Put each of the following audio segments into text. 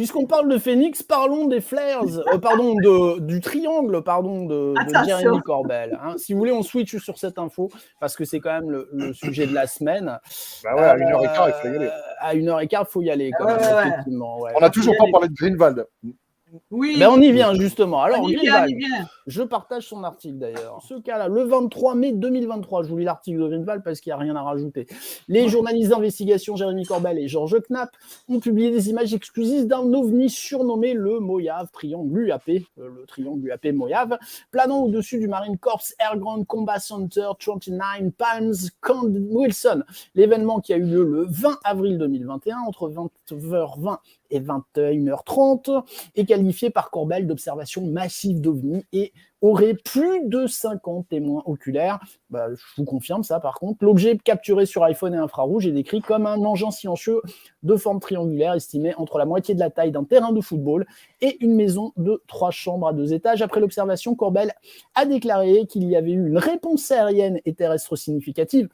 puisqu'on parle de Phoenix, parlons des Flares, du triangle, de Jeremy Corbell. Hein. Si vous voulez, on switch sur cette info, parce que c'est quand même le sujet de la semaine. Bah ouais, à 1h15, il faut y aller. À 1h15, il faut y aller, quand même, effectivement. Ouais. On n'a toujours pas parlé de Greenwald. Oui. Ben, on y vient, justement. Alors, Greenwald, je partage son article, d'ailleurs. Ce cas-là, le 23 mai 2023, je vous lis l'article de Greenwald parce qu'il n'y a rien à rajouter. Les journalistes d'investigation Jeremy Corbell et George Knapp ont publié des images exclusives d'un ovni surnommé le Mojave Triangle UAP, le triangle UAP Mojave, planant au-dessus du Marine Corps Air Ground Combat Center 39 Palms, Camp Wilson. L'événement qui a eu lieu le 20 avril 2021, entre 20h20 et 21h30, est qualifié par Corbell d'observation massive d'OVNI et aurait plus de 50 témoins oculaires. Je vous confirme ça par contre. L'objet capturé sur iPhone et infrarouge est décrit comme un engin silencieux de forme triangulaire estimé entre la moitié de la taille d'un terrain de football et une maison de 3 chambres à 2 étages. Après l'observation, Corbell a déclaré qu'il y avait eu une réponse aérienne et terrestre significative.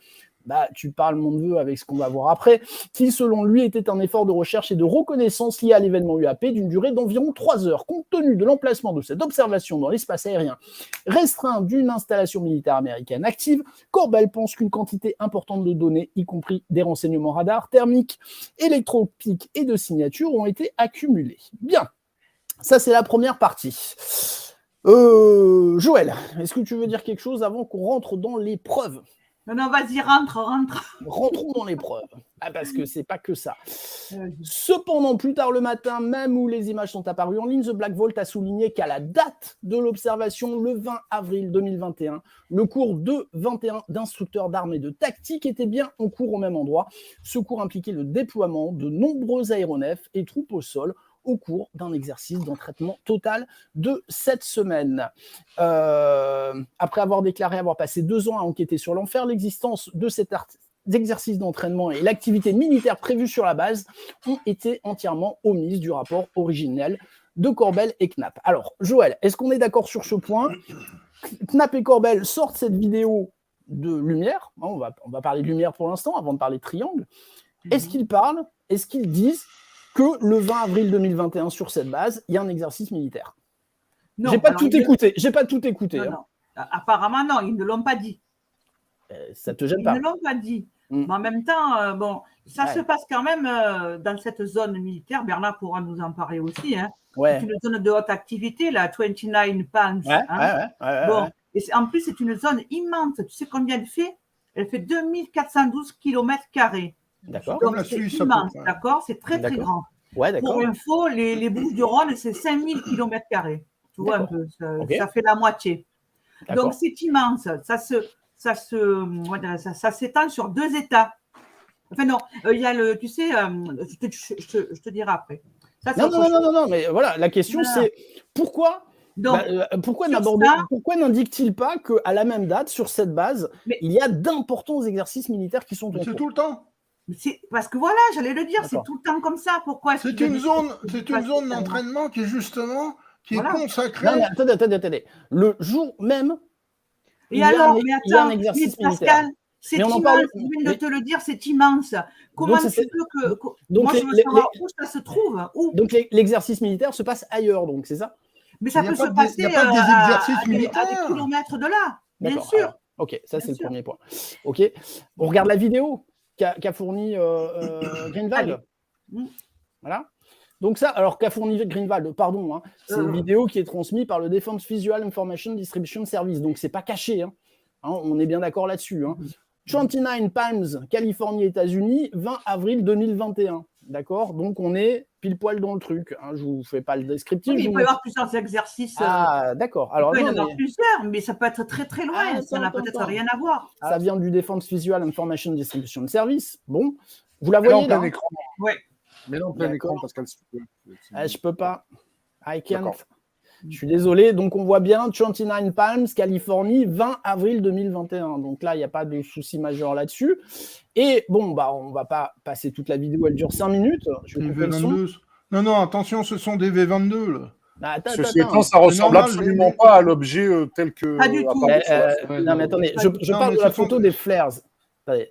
Tu parles, mon neveu, avec ce qu'on va voir après, qui, selon lui, était un effort de recherche et de reconnaissance lié à l'événement UAP d'une durée d'environ 3 heures. Compte tenu de l'emplacement de cette observation dans l'espace aérien restreint d'une installation militaire américaine active, Corbell pense qu'une quantité importante de données, y compris des renseignements radars, thermiques, électro-optiques et de signatures, ont été accumulées. Bien, ça c'est la première partie. Joël, est-ce que tu veux dire quelque chose avant qu'on rentre dans les preuves ? Non, vas-y, rentre. Rentrons dans les preuves. Parce que c'est pas que ça. Cependant, plus tard le matin, même où les images sont apparues en ligne, The Black Vault a souligné qu'à la date de l'observation, le 20 avril 2021, le cours de 21 d'instructeurs d'armes et de tactique était bien en cours au même endroit. Ce cours impliquait le déploiement de nombreux aéronefs et troupes au sol au cours d'un exercice d'entraînement total de 7 semaines. Après avoir déclaré avoir passé 2 ans à enquêter sur l'enfer, l'existence de cet exercice d'entraînement et l'activité militaire prévue sur la base ont été entièrement omises du rapport originel de Corbell et Knapp. Alors, Joël, est-ce qu'on est d'accord sur ce point ? Knapp et Corbell sortent cette vidéo de lumière. On va parler de lumière pour l'instant, avant de parler de triangle. Est-ce qu'ils parlent ? Est-ce qu'ils disent que le 20 avril 2021, sur cette base, il y a un exercice militaire? Non. J'ai pas tout écouté. Non, non. Apparemment, non, ils ne l'ont pas dit. Ça te gêne pas? Ils ne l'ont pas dit. Mais en même temps, ça se passe quand même dans cette zone militaire. Bernard pourra nous en parler aussi. Hein. C'est une zone de haute activité, la 29 Palms. Et en plus, c'est une zone immense. Tu sais combien elle fait? Elle fait 2412 km². D'accord. Donc, c'est immense, d'accord? C'est très, très grand. Pour info, les Bouches-du-Rhône, c'est 5000 km². Tu vois un peu, ça fait la moitié. Donc, c'est immense. Ça s'étend sur 2 États. Enfin, non, il y a le, tu sais, je te dirai après. Ça, non, mais voilà, la question c'est pourquoi n'indique-t-il pas qu'à la même date, sur cette base, il y a d'importants exercices militaires qui sont en cours? C'est tout le temps. Parce que voilà, j'allais le dire, c'est tout le temps comme ça. Pourquoi c'est une zone d'entraînement qui est justement consacrée. Non, mais attendez. Le jour même, il y a un exercice militaire. Pascal, c'est immense, je viens de te le dire, c'est immense. Comment tu veux que. Moi, je veux savoir où ça se trouve. Donc, l'exercice militaire se passe ailleurs, donc, c'est ça? Mais ça peut se passer à des kilomètres de là, bien sûr. Alors, ok, ça, c'est le premier point. Ok, on regarde la vidéo qu'a fourni Greenwald. Voilà. Donc ça, alors qu'a fourni Greenwald, pardon, hein, c'est une vidéo qui est transmise par le Defense Visual Information Distribution Service, donc c'est pas caché, hein, on est bien d'accord là-dessus. 29 Palms, Californie, États-Unis, 20 avril 2021, d'accord? Donc on est pile poil dans le truc, je vous fais pas le descriptif. Oui, il peut y avoir plusieurs exercices. Ah, d'accord. Alors, il peut y en avoir plusieurs, mais ça peut être très très loin, ça n'a peut-être rien à voir. Ça vient du Defense Visual Information Distribution Service, bon, vous la voyez là? Oui. Mais non, plein écran, Pascal. Je peux pas. I can't. Je suis désolé. Donc, on voit bien 29 Palms, Californie, 20 avril 2021. Donc là, il n'y a pas de souci majeur là-dessus. Et bon, on va pas passer toute la vidéo. Elle dure 5 minutes. Non, attention, ce sont des V22, là. Ceci étant, ça ressemble absolument pas à l'objet tel que. Pas du tout. Non, mais attendez, je parle de la photo des flares.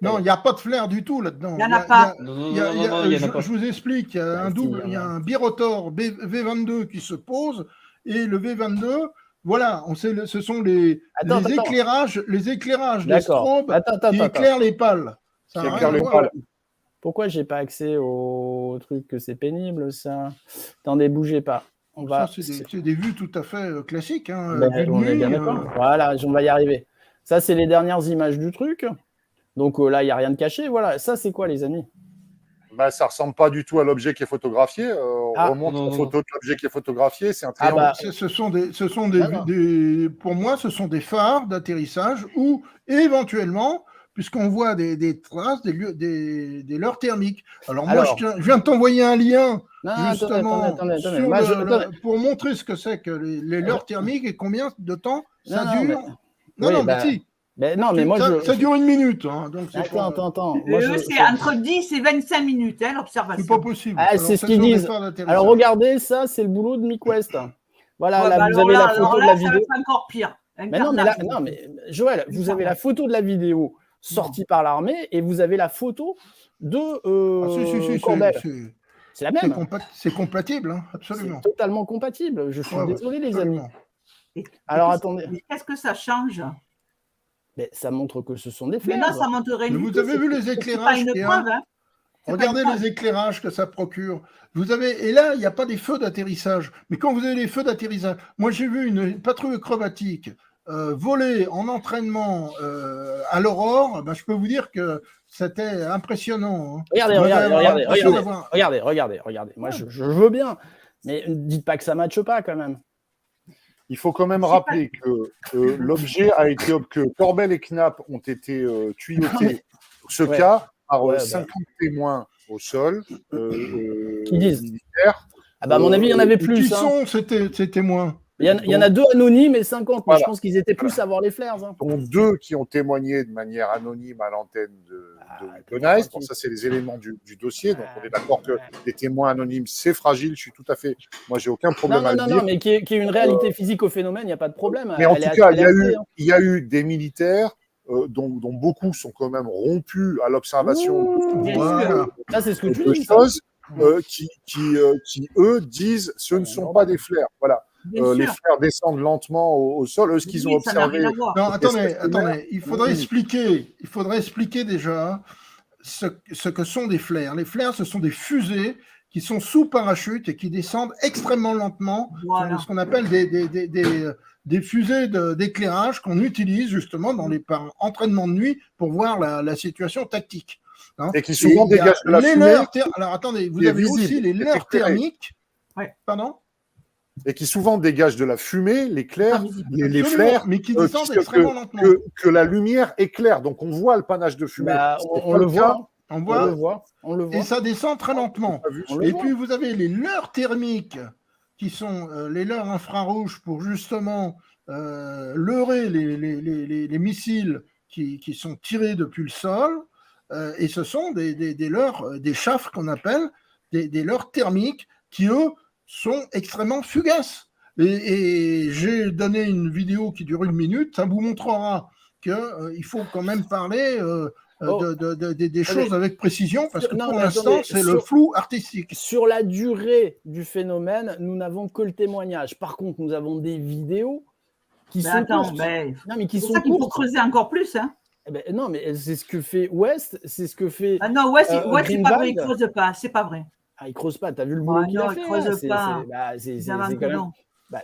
Non, il n'y a pas de flair du tout là-dedans. Il n'y en a pas. Je vous explique, il y a il y a un birotor V22 qui se pose et le V22, voilà, ce sont les éclairages des strobes qui éclairent les pales. Pourquoi j'ai pas accès au truc que c'est pénible ça? Attendez, bougez pas. C'est des vues tout à fait classiques. Hein, on est bien d'accord. Voilà, on va y arriver. Ça, c'est les dernières images du truc. Donc là, il n'y a rien de caché. Voilà, ça, c'est quoi, les amis? Ça ne ressemble pas du tout à l'objet qui est photographié. On remonte la photo de l'objet qui est photographié. C'est un triangle. Pour moi, ce sont des phares d'atterrissage ou éventuellement, puisqu'on voit des traces, des leurres thermiques. Alors moi, je viens de t'envoyer un lien justement pour montrer ce que c'est que les leurres thermiques et combien de temps ça dure. Ça dure 1 minute. Hein, donc attends. C'est entre 10 et 25 minutes, l'observation. C'est pas possible. C'est ce qu'ils disent. Alors regardez, ça, c'est le boulot de MiQuest. Voilà, là, vous avez la photo de la vidéo. Ça va être encore pire. Mais Joël, vous avez la photo de la vidéo sortie par l'armée et vous avez la photo de Corbel. C'est la même. C'est compatible, hein, absolument. C'est totalement compatible. Je suis désolé, les amis. Alors, attendez. Mais qu'est-ce que ça change? Mais ça montre que ce sont des flares. Mais non, ça montrerait une. Vous avez vu les éclairages Regardez les éclairages que ça procure. Et là, il n'y a pas des feux d'atterrissage. Mais quand vous avez les feux d'atterrissage, moi j'ai vu une patrouille acrobatique voler en entraînement à l'aurore. Je peux vous dire que c'était impressionnant. Hein. Regardez. Moi, je veux bien, mais dites pas que ça ne matche pas quand même. Il faut quand même rappeler que l'objet a été que Corbel et Knapp ont été tuyautés pour ce cas par 50 témoins au sol qui disent militaires. À mon avis, il y en avait plus. Qui sont ces témoins? Il y en a 2 anonymes et 50. Voilà. Mais je pense qu'ils étaient plus à voir les flares. Hein. Donc 2 qui ont témoigné de manière anonyme à l'antenne de Nice. Bon, ça, c'est les éléments du dossier. Donc, on est d'accord que les témoins anonymes, c'est fragile. Je suis tout à fait. Moi, j'ai aucun problème à le dire. Non, mais qui est une réalité physique au phénomène, il n'y a pas de problème. Mais en tout cas, il y a eu des militaires dont beaucoup sont quand même rompus à l'observation. Ça, c'est ce que tu dis. Qui, eux, disent ce ne sont pas des flares. Voilà. Les flares descendent lentement au sol. Ce qu'ils ont observé. Non, attendez. Il faudrait expliquer déjà ce que sont des flares. Les flares, ce sont des fusées qui sont sous parachute et qui descendent extrêmement lentement. Voilà. Ce qu'on appelle des fusées d'éclairage qu'on utilise justement dans les entraînements de nuit pour voir la situation tactique. Hein. Et qui souvent dégagent de la fumée. Alors attendez, vous avez aussi les leurres thermiques. Pardon? Et qui souvent dégagent de la fumée, l'éclair, les flares, mais qui descendent extrêmement lentement. Que la lumière éclaire. Donc on voit le panache de fumée. On le voit. On le voit. Et ça descend très lentement. Et puis vous avez les leurres thermiques, qui sont les leurres infrarouges pour justement leurrer les missiles qui sont tirés depuis le sol. Et ce sont des leurres, des chaffres qu'on appelle des leurres thermiques qui, eux, sont extrêmement fugaces. Et j'ai donné une vidéo qui dure 1 minute, ça vous montrera qu'il faut quand même parler des choses avec précision, parce que pour l'instant, c'est le flou artistique. Sur la durée du phénomène, nous n'avons que le témoignage. Par contre, nous avons des vidéos qui sont courtes. C'est ça qu'il faut creuser encore plus. Hein. Non, mais c'est ce que fait West, c'est ce que fait. Non, West, c'est pas vrai, il ne creuse pas, c'est pas vrai. Il creuse pas, t'as vu le boulot qu'il a fait? Il creuse pas.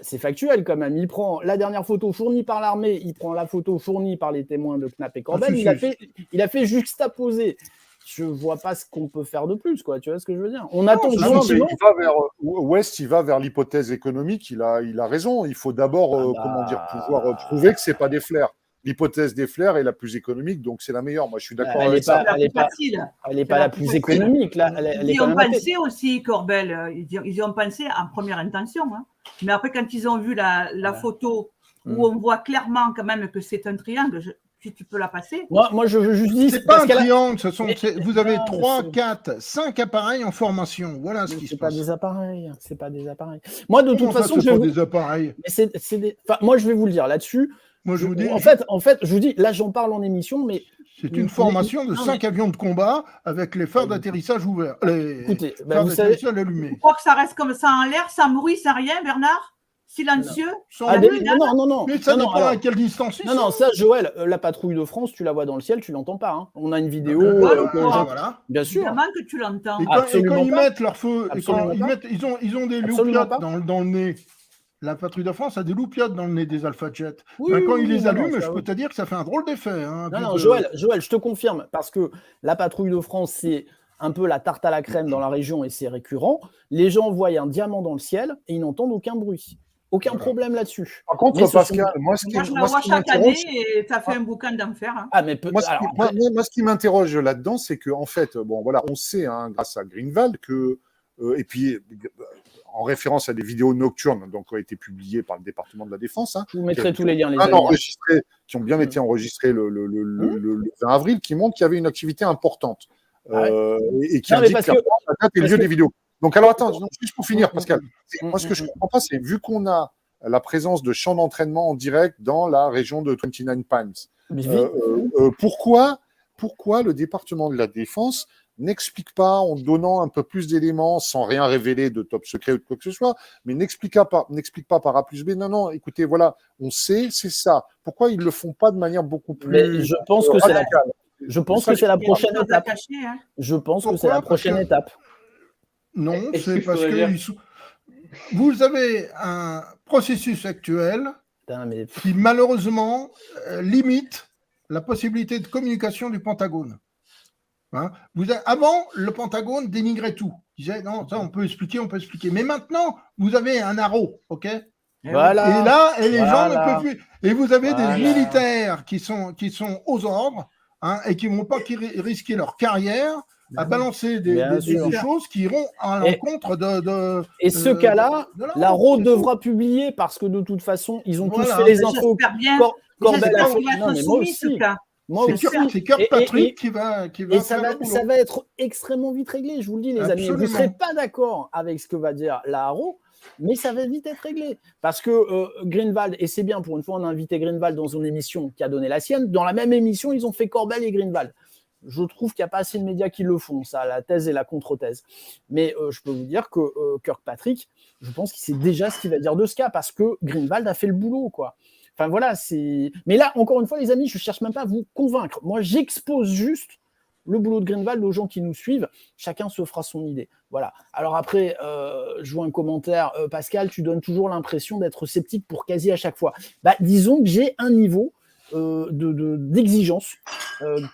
C'est factuel quand même. Il prend la dernière photo fournie par l'armée, il prend la photo fournie par les témoins de Knapp et Corbel, il a fait juxtaposer. Je vois pas ce qu'on peut faire de plus, quoi. Tu vois ce que je veux dire? On attend. West, il va vers l'hypothèse économique. Il a raison. Il faut d'abord, pouvoir prouver que c'est pas des flares. L'hypothèse des flares est la plus économique, donc c'est la meilleure. Moi, je suis d'accord avec ça. Elle n'est pas la plus économique. Là. Ils y ont pensé aussi, Corbel. Ils y ont pensé en première intention. Hein. Mais après, quand ils ont vu la photo où on voit clairement quand même que c'est un triangle, si tu peux la passer. Moi je veux juste dire. C'est pas un triangle. Vous avez 3, 4, 5 appareils en formation. Voilà ce qui se passe. C'est pas des appareils. Moi, de toute façon, des appareils. Moi, je vais vous le dire là-dessus. Moi, je vous dis. En fait, je vous dis, là, j'en parle en émission, mais C'est une formation de 5 avions de combat avec les phares d'atterrissage ouverts. Écoutez, phares d'atterrissage allumés. Tu crois que ça reste comme ça en l'air, sans bruit, sans rien, Bernard? Silencieux? Non. Mais ça dépend à quelle distance ils sont. Non, ça, Joël, la patrouille de France, tu la vois dans le ciel, tu l'entends pas. Hein. On a une vidéo. Voilà. Bien sûr. Évidemment que tu l'entends. Et quand ils mettent leur feu, ils ont des loupiottes dans le nez. La patrouille de France a des loupiottes dans le nez des Alpha Jet. Quand ils les allument, je peux te dire que ça fait un drôle d'effet. Hein, non, Joël, je te confirme, parce que la patrouille de France, c'est un peu la tarte à la crème dans la région et c'est récurrent. Les gens voient un diamant dans le ciel et ils n'entendent aucun bruit. Aucun problème là-dessus. Par contre, Pascal, moi, je la vois chaque année et ça fait un bouquin d'enfer. Hein. Moi, ce qui m'interroge là-dedans, c'est qu'en fait, on sait, grâce à Greenwald, que, et puis, en référence à des vidéos nocturnes qui ont été publiées par le département de la Défense. Je vous mettrai tous les liens. Qui ont bien été enregistrés le 20 avril, qui montrent qu'il y avait une activité importante. Et qui indique clairement la date et le lieu des vidéos. Donc, alors, attends, juste pour finir, Pascal, moi, ce que je ne comprends pas, c'est vu qu'on a la présence de champs d'entraînement en direct dans la région de 29 Palms, pourquoi le département de la Défense n'explique pas, en donnant un peu plus d'éléments, sans rien révéler de top secret ou de quoi que ce soit, mais n'explique pas par A plus B, non, écoutez, voilà, on sait, c'est ça. Pourquoi ils ne le font pas de manière beaucoup plus... Mais je pense que c'est la prochaine étape. Je pense que c'est la prochaine étape. Non, c'est parce que vous avez un processus actuel qui malheureusement limite la possibilité de communication du Pentagone. Avant, le Pentagone dénigrait tout. Il disait non, ça on peut expliquer. Mais maintenant, vous avez un arrow, ok? Voilà. Et les gens ne peuvent plus. Et vous avez des militaires qui sont aux ordres et qui ne vont pas risquer leur carrière à balancer des choses qui iront à l'encontre de. Et ce cas-là, l'Arrow devra publier parce que de toute façon, ils ont tous fait les infos. Corbel a fait. C'est Kirkpatrick qui va. Et ça va être extrêmement vite réglé, je vous le dis, les amis. Vous ne serez pas d'accord avec ce que va dire la Arrow, mais ça va vite être réglé. Parce que Greenwald, et c'est bien, pour une fois, on a invité Greenwald dans une émission qui a donné la sienne. Dans la même émission, ils ont fait Corbel et Greenwald. Je trouve qu'il n'y a pas assez de médias qui le font, ça, la thèse et la contre-thèse. Mais je peux vous dire que Kirkpatrick, je pense qu'il sait déjà ce qu'il va dire de ce cas, parce que Greenwald a fait le boulot, quoi. Enfin voilà, c'est. Mais là, encore une fois, les amis, je ne cherche même pas à vous convaincre. Moi, j'expose juste le boulot de Greenwald aux gens qui nous suivent. Chacun se fera son idée. Voilà. Alors après, je vois un commentaire. Pascal, tu donnes toujours l'impression d'être sceptique pour quasi à chaque fois. Disons que j'ai un niveau d'exigence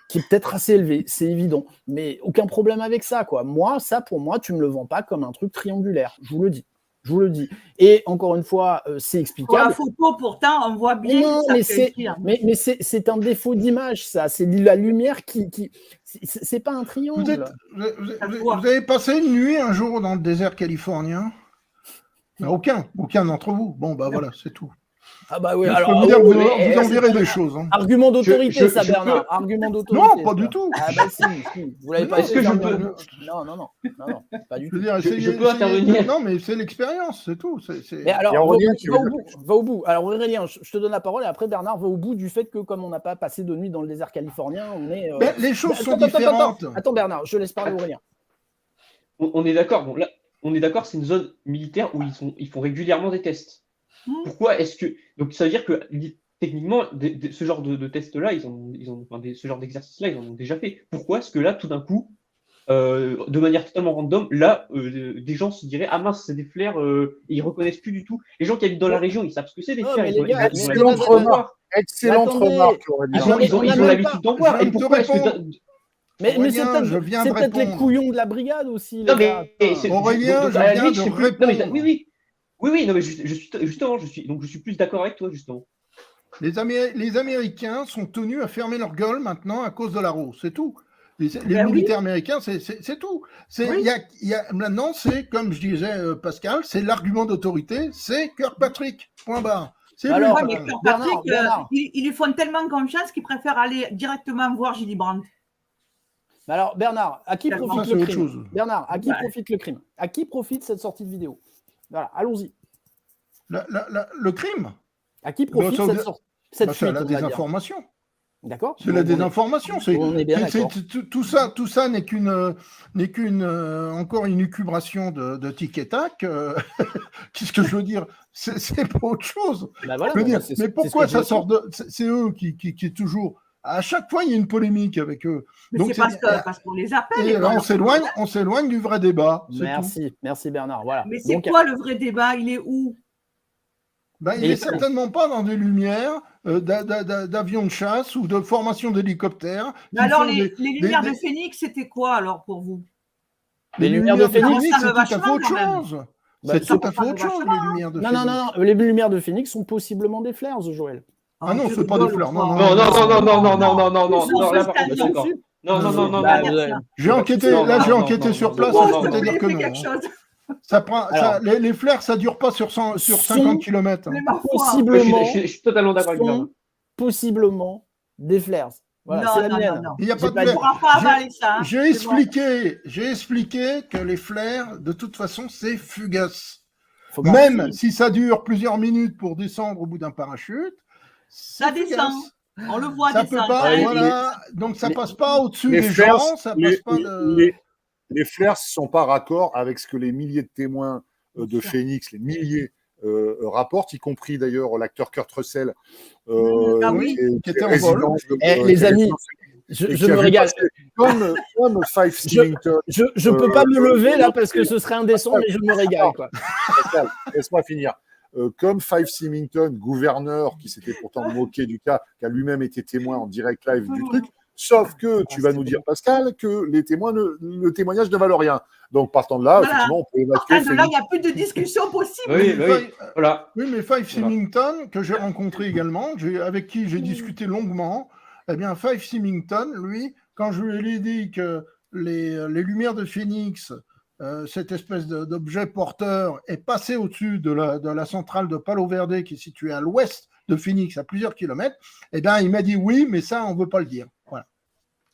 qui est peut-être assez élevé, c'est évident. Mais aucun problème avec ça, quoi. Moi, ça, pour moi, tu ne me le vends pas comme un truc triangulaire. Je vous le dis. Et encore une fois, c'est explicable. Pour la photo, pourtant, on voit bien que ça fait écrire. Mais c'est un défaut d'image, ça. C'est la lumière qui... C'est pas un triangle. Vous avez passé une nuit un jour dans le désert californien? Aucun d'entre vous. Bon, voilà, c'est tout. Ah bah oui, je peux vous dire que vous en verrez des choses. Hein. Argument d'autorité, ça, Bernard. Argument d'autorité. Non, pas du tout. Ah bah si. Vous l'avez pas. Est-ce que je peux... Non, pas du tout. Je peux intervenir. Non, mais c'est l'expérience, c'est tout. Mais alors, va au bout. Alors Aurélien, je te donne la parole et après Bernard va au bout du fait que comme on n'a pas passé de nuit dans le désert californien, on est. Les choses sont différentes. Attends Bernard, je laisse parler Aurélien. On est d'accord. Bon, là, on est d'accord, c'est une zone militaire où ils font régulièrement des tests. Pourquoi est-ce que. Donc, ça veut dire que techniquement, ce genre de tests-là, ce genre d'exercice-là, ils en ont déjà fait. Pourquoi est-ce que là, tout d'un coup, de manière totalement random, là, des gens se diraient ah mince, c'est des flares, ils reconnaissent plus du tout. Les gens qui habitent dans la région, ils savent ce que c'est des flares. Excellente remarque. Ils ont l'habitude d'en voir. Et pourquoi est-ce que. Mais c'est peut-être les couillons de la brigade aussi. Aurélien, je viens de répondre. Oui, non, mais je suis plus d'accord avec toi, justement. Les Américains sont tenus à fermer leur gueule maintenant à cause de l'Arrow, c'est tout. Les militaires américains, c'est tout. Maintenant, c'est, comme je disais, Pascal, c'est l'argument d'autorité, c'est Kirkpatrick, point barre. Alors, mais Kirkpatrick, ils lui font tellement confiance qu'ils préfèrent aller directement voir Gilly Brandt. Alors, Bernard, à qui profite le crime? Bernard, à qui profite le crime? À qui profite cette sortie de vidéo? Voilà, allons-y. Le crime? À qui profite cette sortie? C'est la désinformation. D'accord. C'est la désinformation. Tout ça n'est encore une écubration de tic et tac. Qu'est-ce que je veux dire? C'est pas autre chose. Bah voilà, mais pourquoi ça sort de... C'est eux qui est toujours... À chaque fois, il y a une polémique avec eux. Mais c'est parce qu'on les appelle. Et là, on s'éloigne du vrai débat. Merci Bernard. Voilà. Mais c'est quoi le vrai débat? Il est où? Il n'est certainement pas dans des lumières d'avions de chasse ou de formation d'hélicoptères. Alors, les lumières de Phoenix, c'était quoi alors pour vous? Les lumières de Phoenix, c'est tout à fait autre chose. C'est tout à fait autre chose, les lumières de Phoenix. Non, les lumières de Phoenix sont possiblement des flares, Joël. Ah non, c'est pas des fleurs. Non. J'ai enquêté sur place, je peux te dire que non. Les flares, ça dure pas sur 50 km. Possiblement. Je suis totalement d'accord avec toi. Possiblement des flares. Voilà, c'est la mienne. Non. Il n'y a pas de flares. J'ai expliqué que les flares, de toute façon, c'est fugace. Même si ça dure plusieurs minutes pour descendre au bout d'un parachute, ça descend. On le voit ça descendre. Peut pas, voilà. Donc ça passe pas au-dessus des gens. Ça passe pas les flares ne sont pas raccord avec ce que les milliers de témoins de Phoenix, les milliers, rapportent, y compris d'ailleurs l'acteur Kurt Russell, qui était en vol. Les amis, je me régale. Comme Five Symington. Je peux pas me lever là parce que ce serait indécent, mais je me régale. Laisse-moi finir. Comme Five Symington, gouverneur, qui s'était pourtant moqué du cas, qui a lui-même été témoin en direct live du truc, sauf que tu vas nous dire, Pascal, que le témoignage ne valent rien. Donc, partant de là, effectivement, on peut évacuer. Partant de là, il n'y a plus de discussion possible. Oui, mais Five Symington, que j'ai rencontré également, avec qui j'ai discuté longuement, eh bien, Five Symington, lui, quand je lui ai dit que les lumières de Phoenix, cette espèce d'objet porteur est passé au-dessus de la centrale de Palo Verde qui est située à l'ouest de Phoenix, à plusieurs kilomètres, eh bien, il m'a dit oui, mais ça, on ne veut pas le dire.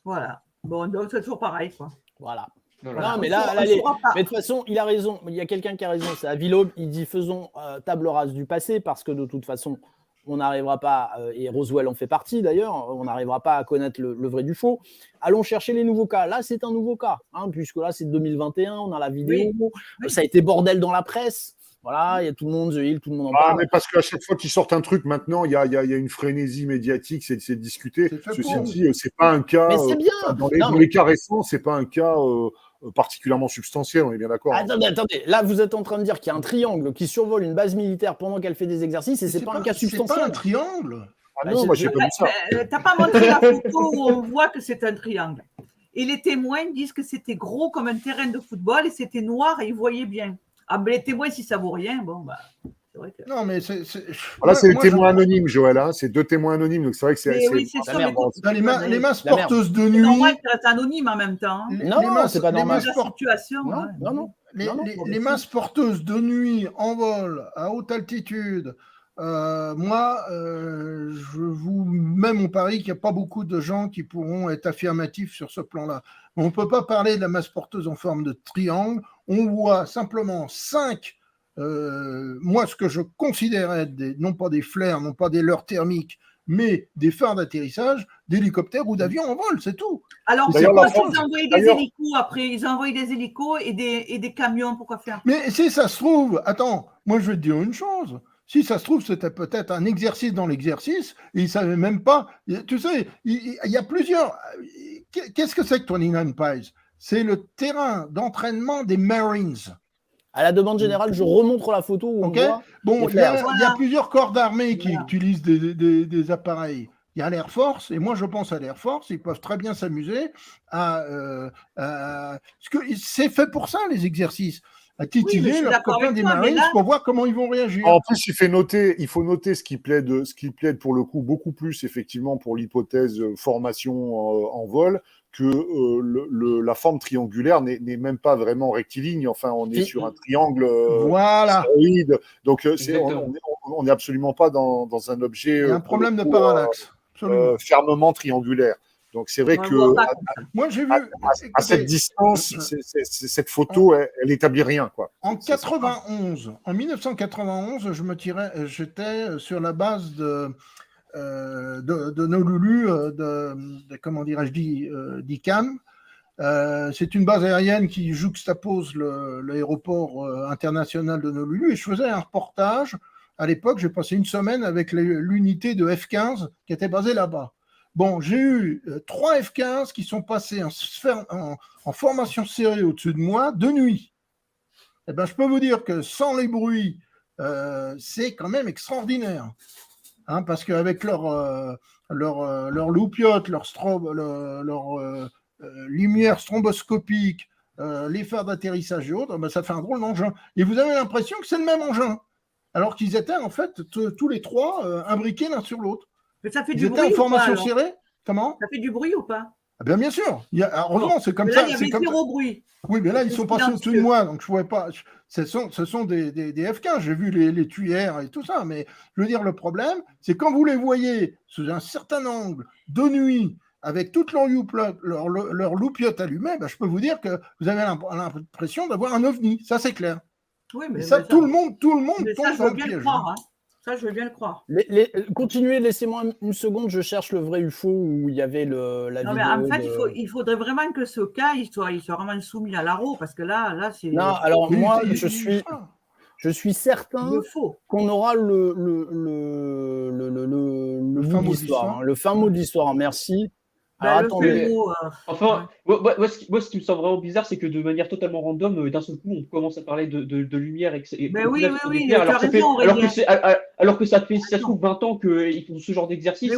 Voilà. Bon, donc c'est toujours pareil, quoi. Voilà. Non, mais là, mais de toute façon, il a raison. Il y a quelqu'un qui a raison. C'est à Villaume. Il dit faisons table rase du passé parce que de toute façon, on n'arrivera pas, et Roswell en fait partie d'ailleurs, on n'arrivera pas à connaître le vrai du faux. Allons chercher les nouveaux cas. Là, c'est un nouveau cas, puisque là, c'est 2021, on a la vidéo. Oui. Ça a été bordel dans la presse. Voilà, il y a tout le monde, tout le monde en parle. Mais parce qu'à chaque fois qu'ils sortent un truc, maintenant, il y a une frénésie médiatique, c'est de discuter. Ceci dit, c'est pas un cas. Mais c'est bien. Dans les cas récents, c'est pas un cas particulièrement substantiel, on est bien d'accord. Attendez, là, vous êtes en train de dire qu'il y a un triangle qui survole une base militaire pendant qu'elle fait des exercices, et c'est pas un cas substantiel. C'est pas un triangle. Non, moi, j'ai pas vu ça. T'as pas montré la photo où on voit que c'est un triangle. Et les témoins disent que c'était gros comme un terrain de football et c'était noir et ils voyaient bien. Ah, mais les témoins, si ça vaut rien, c'est vrai que... Non, mais Là, c'est les témoins anonymes, Joël. C'est 2 témoins anonymes, donc c'est vrai que c'est... Oui, c'est ça. Les masses porteuses de nuit... C'est normal que c'est anonyme en même temps. Non, c'est pas normal. Les masses porteuses de nuit en vol, à haute altitude... je vous mets mon pari qu'il n'y a pas beaucoup de gens qui pourront être affirmatifs sur ce plan-là. On ne peut pas parler de la masse porteuse en forme de triangle. On voit simplement 5, moi ce que je considérais non pas des flares, non pas des leurres thermiques, mais des phares d'atterrissage, d'hélicoptères ou d'avions en vol, c'est tout. Alors, pourquoi ils ont envoyé des hélicos après? Ils ont envoyé des hélicos et des camions, pourquoi faire? Mais si ça se trouve, attends, moi je vais te dire une chose. Si ça se trouve, c'était peut-être un exercice dans l'exercice, et ils ne savaient même pas. Tu sais, il y a plusieurs. Qu'est-ce que c'est que 29 Pies? C'est le terrain d'entraînement des Marines. À la demande générale, je remontre la photo où on voit. Bon, il y a plusieurs corps d'armée qui utilisent des appareils. Il y a l'Air Force, et moi je pense à l'Air Force, ils peuvent très bien s'amuser parce que c'est fait pour ça, les exercices. À titiller leurs copains des Marines pour voir comment ils vont réagir. En plus, il faut noter ce qui plaide pour le coup beaucoup plus effectivement pour l'hypothèse formation en vol que la forme triangulaire n'est même pas vraiment rectiligne. Enfin, on est sur un triangle stéroïde. Donc, on n'est absolument pas dans un objet. Il y a un problème de parallaxe. Fermement triangulaire. Donc, c'est vrai que moi, j'ai vu à cette distance, cette photo, elle établit rien, quoi. En 1991, j'étais sur la base de Honolulu, comment dirais-je, d'ICAM. C'est une base aérienne qui juxtapose l'aéroport international de Honolulu. Et je faisais un reportage. À l'époque, j'ai passé une semaine avec l'unité de F-15 qui était basée là-bas. Bon, j'ai eu 3 F-15 qui sont passés en formation serrée au-dessus de moi de nuit. Eh ben, je peux vous dire que sans les bruits, c'est quand même extraordinaire. Hein, parce qu'avec leur loupiote, leur lumière stromboscopique, les phares d'atterrissage et autres, ben, ça fait un drôle d'engin. Et vous avez l'impression que c'est le même engin. Alors qu'ils étaient en fait tous les 3 imbriqués l'un sur l'autre. Mais ça fait Ils du étaient bruit en formation ou pas, serrée. Comment ? Ça fait du bruit ou pas ? Bien sûr. Heureusement, c'est comme mais ça. Là, il y avait zéro bruit. Oui, mais là, ils sont passés au-dessus de moi, donc je ne pouvais pas. Ce sont des F-15. J'ai vu les tuyères et tout ça. Mais je veux dire, le problème, c'est quand vous les voyez sous un certain angle, de nuit, avec toute leur loupiote allumée, ben, je peux vous dire que vous avez l'impression d'avoir un ovni. Ça, c'est clair. Oui, mais ça, tout le monde tombe dans le piège. Ça, je veux bien le croire. Continuez, laissez-moi une seconde, je cherche le vrai UFO où il y y la vidéo. Mais en fait, il faudrait vraiment que ce cas il soit vraiment soumis à l'ARO, parce que là c'est... Non, alors moi, je suis certain qu'on aura le fin mot de l'histoire. Merci. Alors, attendez. Enfin, moi, ce qui me semble vraiment bizarre, c'est que de manière totalement random, d'un seul coup, on commence à parler de lumière. Alors que ça fait, si ça se trouve, 20 ans qu'ils font ce genre d'exercice. Les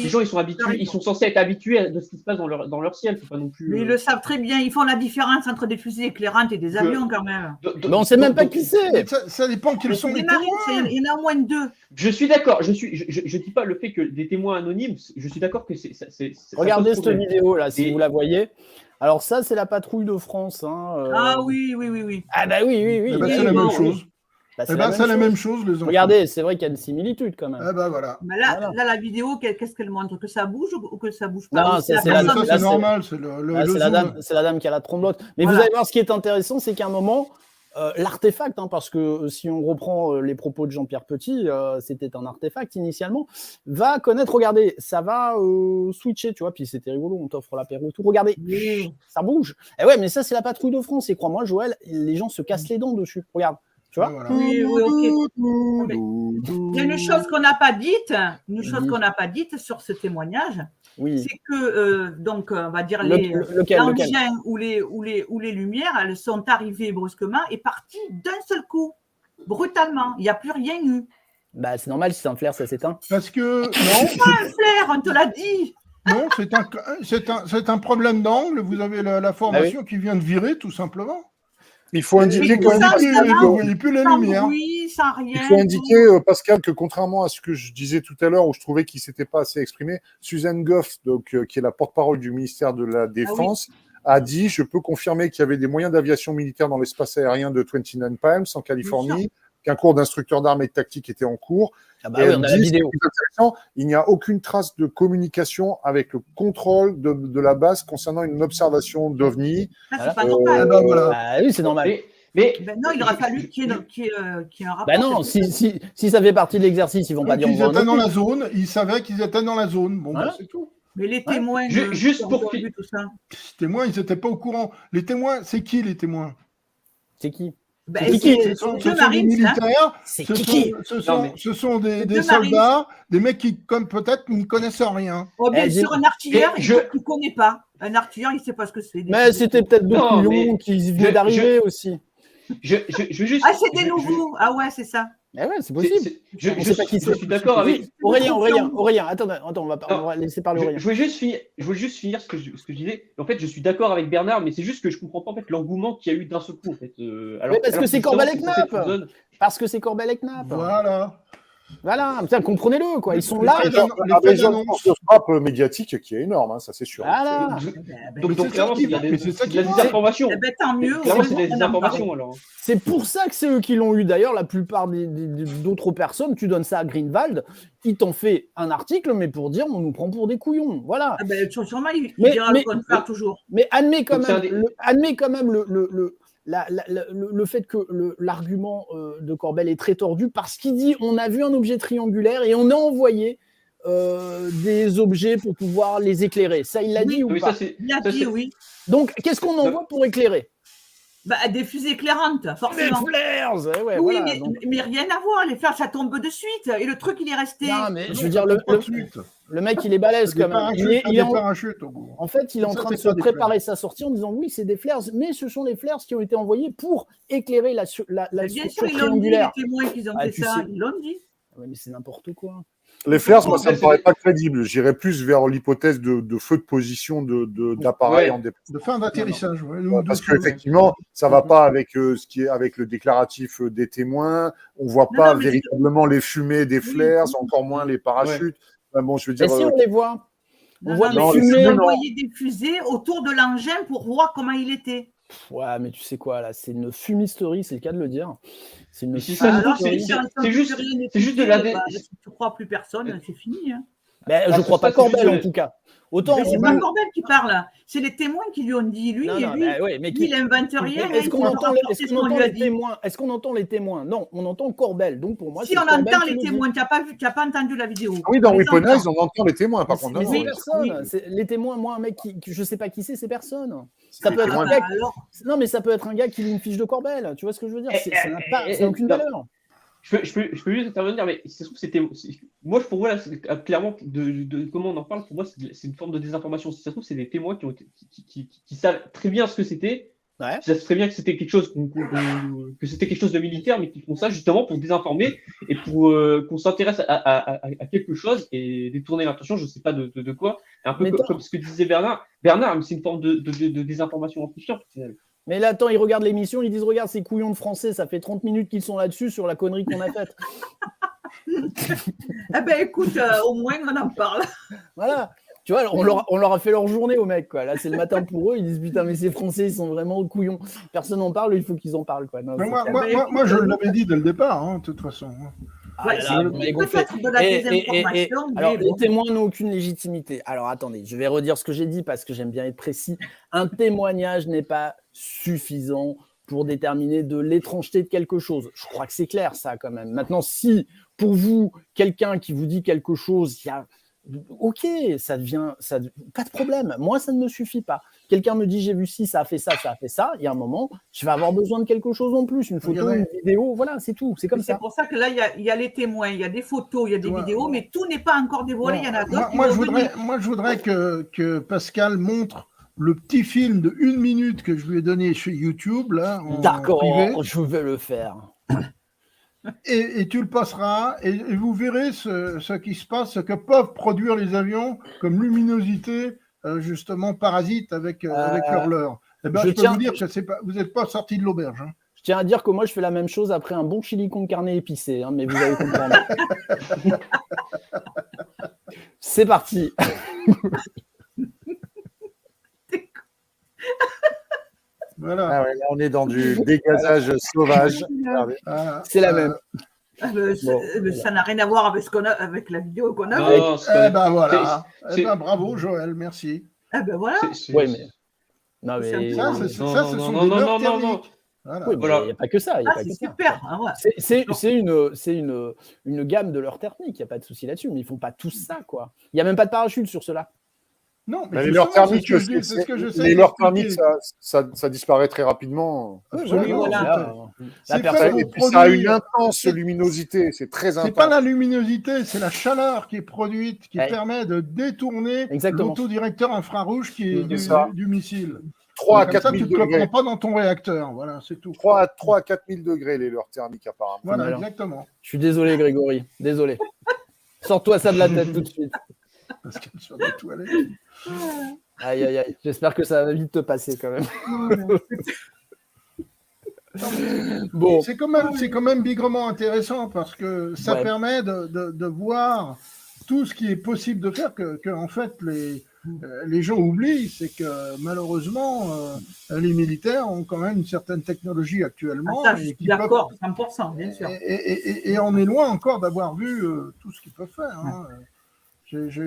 gens, ils sont habitués, ils sont censés être habitués de ce qui se passe dans leur ciel. Faut pas non plus, mais ils le savent très bien. Ils font la différence entre des fusées éclairantes et des avions, quand même. Mais on ne sait même pas qui c'est. Ça dépend qu'ils sont les témoins. Il y en a au moins 2. Je suis d'accord. Je dis pas le fait que des témoins anonymes. Je suis d'accord que c'est. Regardez cette vidéo là, si vous la voyez. Alors ça, c'est la patrouille de France. Ah oui. Ah bah oui. Eh ben, c'est la même chose. C'est la même chose, les enfants. Regardez, c'est vrai qu'il y a une similitude quand même. Ben voilà. Mais là, la vidéo, qu'est-ce qu'elle montre? Que ça bouge ou que ça bouge pas? Non, c'est normal. C'est la dame qui a la tremblote. Mais vous allez voir, ce qui est intéressant, c'est qu'à un moment, l'artefact, parce que si on reprend les propos de Jean-Pierre Petit, c'était un artefact initialement, va connaître, regardez, ça va switcher, tu vois, puis c'était rigolo, on t'offre l'apéro et tout, regardez, ça bouge. Et ouais, mais ça, c'est la patrouille de France, et crois-moi, Joël, les gens se cassent les dents dessus, regarde. Tu vois, voilà. Oui, ok. Il y a une chose qu'on n'a pas dite, sur ce témoignage, c'est que donc on va dire l'engin ou les lumières, elles sont arrivées brusquement et parties d'un seul coup, brutalement. Il n'y a plus rien eu. Bah c'est normal, si c'est un flair, ça s'éteint. Parce que c'est pas un flair, on te l'a dit. Non, c'est un problème d'angle. Vous avez la formation qui vient de virer, tout simplement. Il faut indiquer quand même, il faut indiquer, Pascal, que contrairement à ce que je disais tout à l'heure, où je trouvais qu'il ne s'était pas assez exprimé, Suzanne Goff, qui est la porte-parole du ministère de la Défense, a dit « Je peux confirmer qu'il y avait des moyens d'aviation militaire dans l'espace aérien de 29 Palms, en Californie, qu'un cours d'instructeur d'armes et de tactique était en cours. » on a la vidéo. Il n'y a aucune trace de communication avec le contrôle de la base concernant une observation d'OVNI. C'est pas normal. Oui, c'est normal. Mais non, il aurait fallu qu'il y ait un rapport. Non, si ça fait partie de l'exercice, ils ne vont pas dire. Ils étaient dans la zone, ils savaient qu'ils étaient dans la zone. Bon, c'est tout. Mais les témoins, juste pour vu tout ça. Les témoins, ils n'étaient pas au courant. Les témoins, c'est qui les témoins? C'est qui? Ce sont des militaires, ce sont des soldats, des mecs qui, comme peut-être, ne connaissent rien. Bien sûr, un artilleur, il ne connaît pas. Un artilleur, il ne sait pas ce que c'est. Mais c'était peut-être deux couillons qui venaient d'arriver aussi. Je juste... Ah, c'est des nouveaux. Ah ouais, c'est ça. Eh ouais, c'est possible. Je suis d'accord avec. Aurélien, attends, on va laisser parler Aurélien. Je voulais juste finir ce que je disais. En fait, je suis d'accord avec Bernard, mais c'est juste que je comprends pas en fait l'engouement qu'il y a eu d'un seul coup. En fait. Parce que c'est Corbel et Knapp. Parce que c'est Corbel et Knapp. Voilà, putain, comprenez-le, quoi. Ils sont là. Avec ce frappe médiatique qui est énorme, ça c'est sûr. Voilà. Donc clairement, c'est de la désinformation. Tant mieux. Clairement, c'est de la désinformation alors. C'est pour ça que c'est eux qui l'ont eu. D'ailleurs, la plupart d'autres personnes, tu donnes ça à Greenwald, il t'en fait un article, mais pour dire on nous prend pour des couillons. Voilà. Sûrement, il dira le contraire toujours. Mais admets quand même le fait que l'argument de Corbel est très tordu parce qu'il dit on a vu un objet triangulaire et on a envoyé des objets pour pouvoir les éclairer. Ça, il l'a dit ou pas? Il l'a dit, oui. Donc, qu'est-ce qu'on envoie pour éclairer? Des fusées éclairantes, forcément. Des flares, ouais, oui, voilà, mais rien à voir. Les flares, ça tombe de suite. Et le truc, il est resté. Non, mais je veux dire, le mec, il est balèze quand même. En fait, il est en train de se préparer sa sortie en disant oui, c'est des flares, mais ce sont les flares qui ont été envoyés pour éclairer la structure triangulaire. Les témoins qui ont fait ça, ils l'ont dit. Ouais, mais c'est n'importe quoi. Les flares, moi, ça me paraît pas crédible. J'irais plus vers l'hypothèse de feu de position d'appareil en déplacement. De fin d'atterrissage. Parce qu'effectivement, ça va pas avec ce qui est avec le déclaratif des témoins. On voit pas véritablement les fumées des flares, encore moins les parachutes. Bon, je veux dire. Et si on les voit, on voit des fumées. Envoyer des fusées autour de l'engin pour voir comment il était. Ouais, mais tu sais quoi, là, c'est une fumisterie, c'est le cas de le dire. C'est une fumisterie. C'est juste de la. Si tu crois plus personne, c'est fini. Hein. Ben, je crois pas Corbel, en tout cas. Autant c'est pas Corbel qui parle, c'est les témoins qui lui ont dit. Lui, il invente rien. Est-ce qu'on entend les témoins? Non, on entend Corbel. Donc pour moi, si on entend les témoins, tu n'as pas entendu la vidéo. Oui, dans Weaponize, on entend les témoins, par contre. Mais c'est personne. Les témoins, moi, un mec qui je sais pas qui c'est personne. Ça peut être un gars. Non, mais ça peut être un gars qui lit une fiche de Corbel. Tu vois ce que je veux dire? Ça n'a aucune valeur. Je peux juste intervenir, mais ça se trouve, c'était. Moi, pour moi, clairement, de comment on en parle, pour moi, c'est une forme de désinformation. Si ça se trouve, c'est des témoins qui savent très bien ce que c'était. Ouais. Ils savent très bien que c'était quelque chose, que c'était quelque chose de militaire, mais qui font ça justement pour désinformer et pour qu'on s'intéresse à quelque chose et détourner l'attention, je ne sais pas de quoi. Un peu comme ce que disait Bernard. Bernard, c'est une forme de désinformation amplifiante. Mais là, attends, ils regardent l'émission, ils disent regarde ces couillons de français, ça fait 30 minutes qu'ils sont là-dessus sur la connerie qu'on a faite. Eh ben écoute, au moins on en parle. Voilà. Tu vois, on leur a fait leur journée aux mecs, quoi. Là, c'est le matin pour eux, ils disent putain, mais ces Français, ils sont vraiment couillons. Personne n'en parle, il faut qu'ils en parlent, quoi. Non, moi, je l'avais dit dès le départ, hein, de toute façon. Alors, les témoins n'ont aucune légitimité. Alors, attendez, je vais redire ce que j'ai dit parce que j'aime bien être précis. Un témoignage n'est pas suffisant pour déterminer de l'étrangeté de quelque chose. Je crois que c'est clair, ça, quand même. Maintenant, si, pour vous, quelqu'un qui vous dit quelque chose, il y a... Ok, ça devient... Pas de problème. Moi, ça ne me suffit pas. Quelqu'un me dit, j'ai vu ci, ça a fait ça, ça a fait ça. Il y a un moment, je vais avoir besoin de quelque chose en plus. Une photo, une vidéo, voilà, c'est tout. C'est comme ça. C'est pour ça que là, il y a les témoins, il y a des photos, il y a des vidéos, mais tout n'est pas encore dévoilé. Il y en a d'autres. Moi, je voudrais que Pascal montre le petit film de 1 minute que je lui ai donné chez YouTube. D'accord, je vais le faire. Et tu le passeras et vous verrez ce qui se passe, ce que peuvent produire les avions comme luminosité, justement parasite avec leur leurre. Eh ben, je peux vous dire que vous n'êtes pas sorti de l'auberge. Hein. Je tiens à dire que moi, je fais la même chose après un bon chili con carne épicé, hein, mais vous allez comprendre. C'est parti. Voilà. Ah ouais, là, on est dans du dégazage sauvage. C'est la même. Ça n'a rien à voir avec avec la vidéo qu'on a. Voilà. Bravo Joël, merci. Voilà. Ouais, mais... Non, mais... Ça, ce sont des leurres thermiques. Voilà. Oui, il n'y a pas que ça. C'est super. Hein, ouais. C'est une gamme de leurres thermiques, il n'y a pas de souci là-dessus, mais ils ne font pas tout ça, quoi. Il n'y a même pas de parachute sur cela. Non, mais les leurres thermiques, ça disparaît très rapidement. Voilà. Et puis ça a une intense luminosité, c'est très intense. C'est pas la luminosité, c'est la chaleur qui est produite, qui permet de détourner l'autodirecteur infrarouge qui est du missile. 3 à 4 000 degrés. Tu ne le prends pas dans ton réacteur, voilà, c'est tout. 3 à 4 000 degrés, les leurres thermiques, apparemment. Voilà, exactement. Je suis désolé, Grégory, désolé. Sors-toi ça de la tête tout de suite. Parce qu'elle sur des toilettes. Aïe, aïe, aïe. J'espère que ça va vite te passer quand même. Bon. C'est quand même bigrement intéressant parce que ça permet de voir tout ce qui est possible de faire que en fait, les gens oublient, c'est que malheureusement, les militaires ont quand même une certaine technologie actuellement. Je suis d'accord, 100%, bien sûr. Et on est loin encore d'avoir vu tout ce qu'ils peuvent faire. Hein.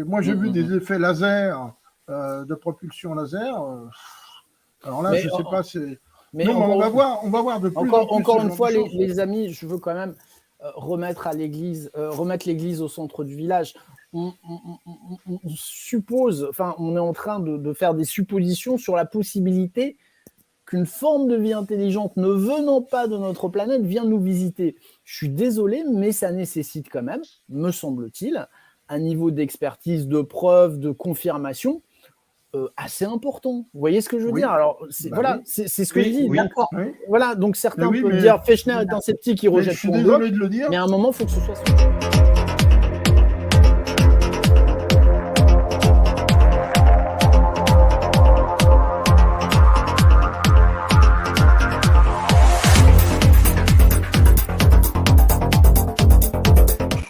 Moi, j'ai vu des effets laser, de propulsion laser. Alors là, je ne sais pas, Mais non, on va voir de plus encore une fois, les amis, je veux quand même remettre l'église au centre du village. On suppose, enfin, on est en train de faire des suppositions sur la possibilité qu'une forme de vie intelligente ne venant pas de notre planète vient nous visiter. Je suis désolé, mais ça nécessite quand même, me semble-t-il, un niveau d'expertise, de preuve, de confirmation assez important. Vous voyez ce que je veux dire? Alors, c'est ce que je dis. D'accord. Voilà, donc certains peuvent dire Fechner est un sceptique, il rejette je suis désolé de le dire. Mais à un moment, il faut que ce soit ça.